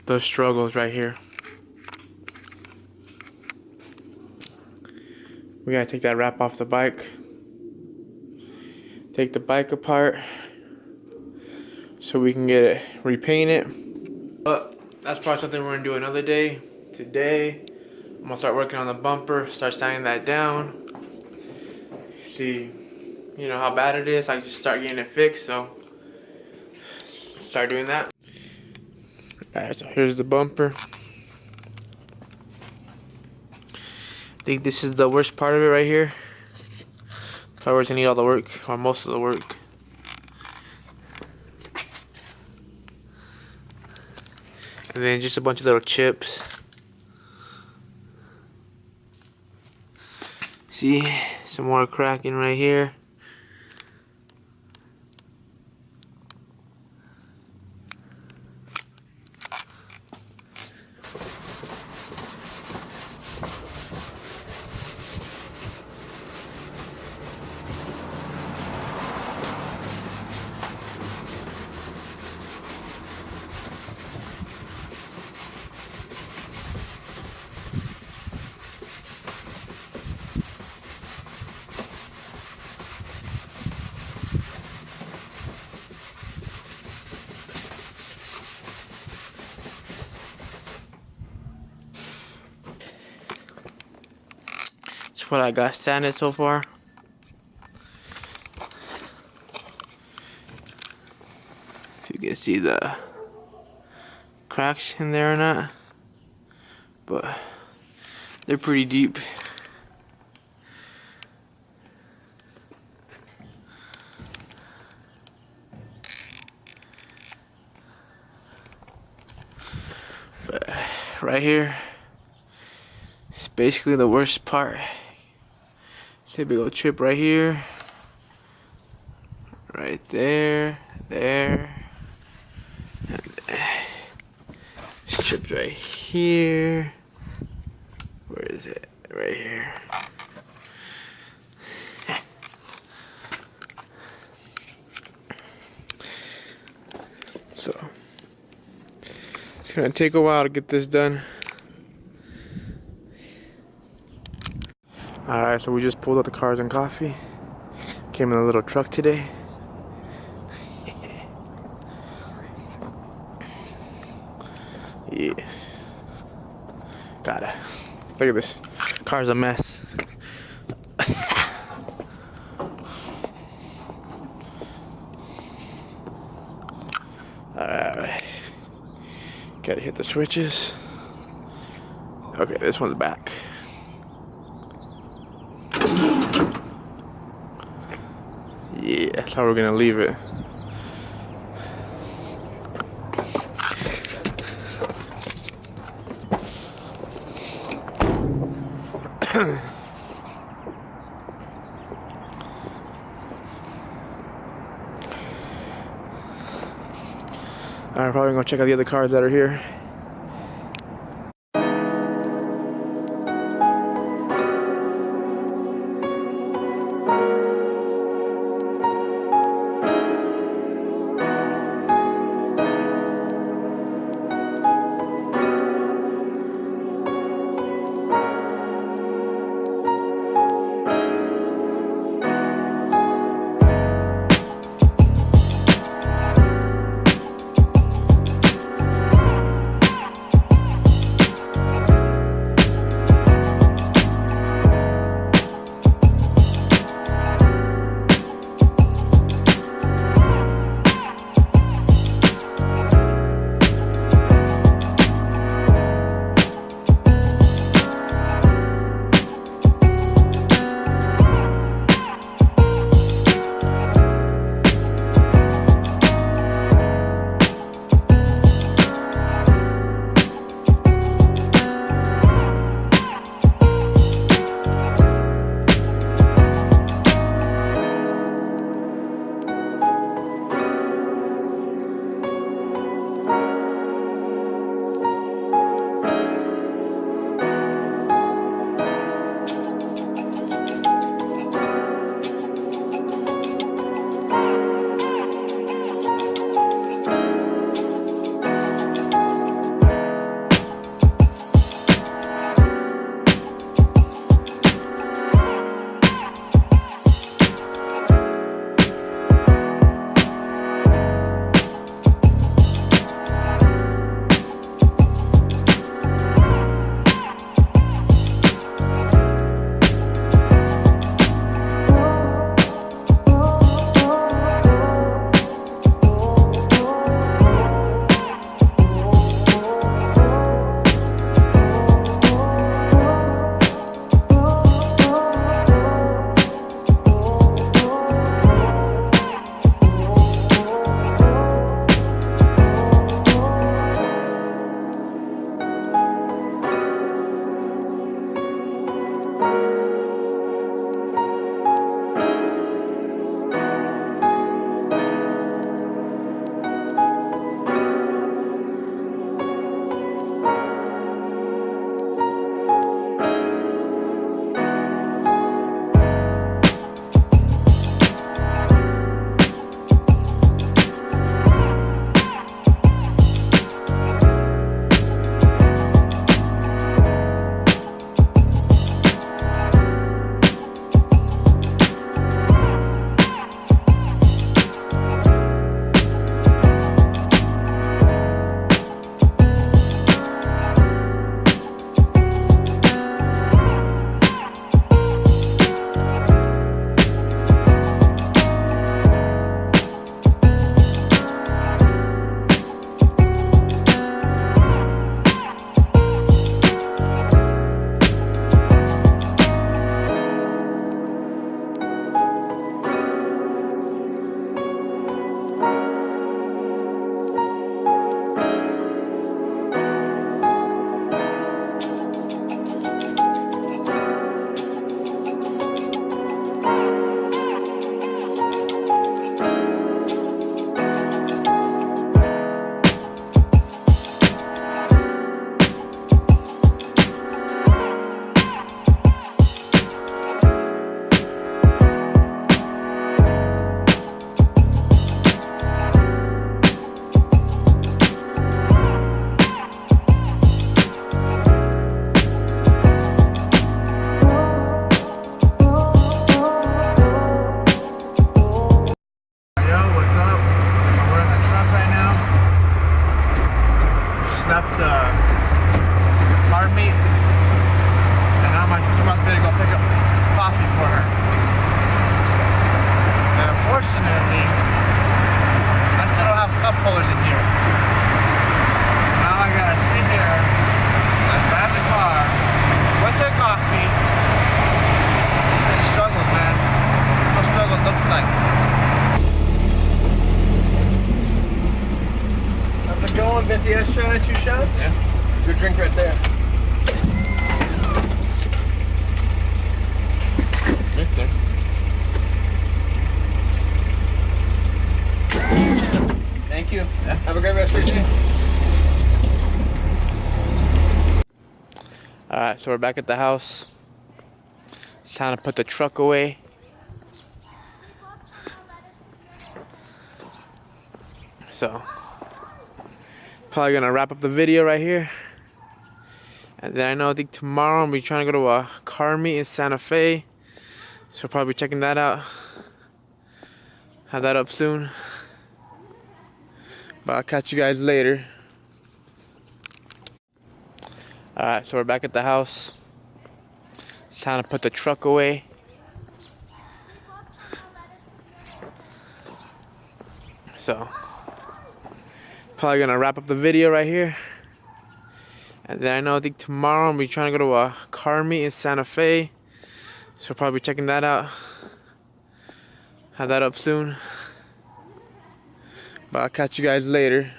the struggles right here. We gotta take that wrap off the bike. Take the bike apart so we can get it repainted. But that's probably something we're gonna do another day. Today, I'm gonna start working on the bumper, start sanding that down. See, you know, how bad it is. I just start getting it fixed, so start doing that. Alright, so here's the bumper. I think this is the worst part of it right here. Probably where it's gonna need all the work, or most of the work. And then just a bunch of little chips. See, some more cracking right here. That's what I got sanded so far. If you can see the cracks in there or not, but they're pretty deep. But right here, it's basically the worst part. See a big old chip right here, right there, there, and chips right here. Where is it? Right here. So it's gonna take a while to get this done. Alright, so we just pulled out the cars and coffee. Came in a little truck today. Yeah. Gotta. Look at this. Car's a mess. Alright. Gotta hit the switches. Okay, this one's back. Yeah, that's how we're gonna leave it. Alright, probably gonna check out the other cars that are here. the car meet, and now my sister wants me to go pick up coffee for her. And unfortunately, I still don't have cup holders in here. Now I gotta sit here and grab the car with her coffee. It's a struggle, man. That's what struggle looks like. How's it going, Vinty? Trying 2 shots? Yeah. Good drink right there. Right there. Thank you. Yeah. Have a great rest of your day. Alright, so we're back at the house. It's time to put the truck away. So, probably gonna wrap up the video right here. And then I think tomorrow I'm be trying to go to a car meet in Santa Fe. So probably checking that out. Have that up soon. But I'll catch you guys later. Alright, so we're back at the house. It's time to put the truck away. So, probably gonna wrap up the video right here. And then I think tomorrow I'm be trying to go to a car meet in Santa Fe. So probably checking that out. Have that up soon. But I'll catch you guys later.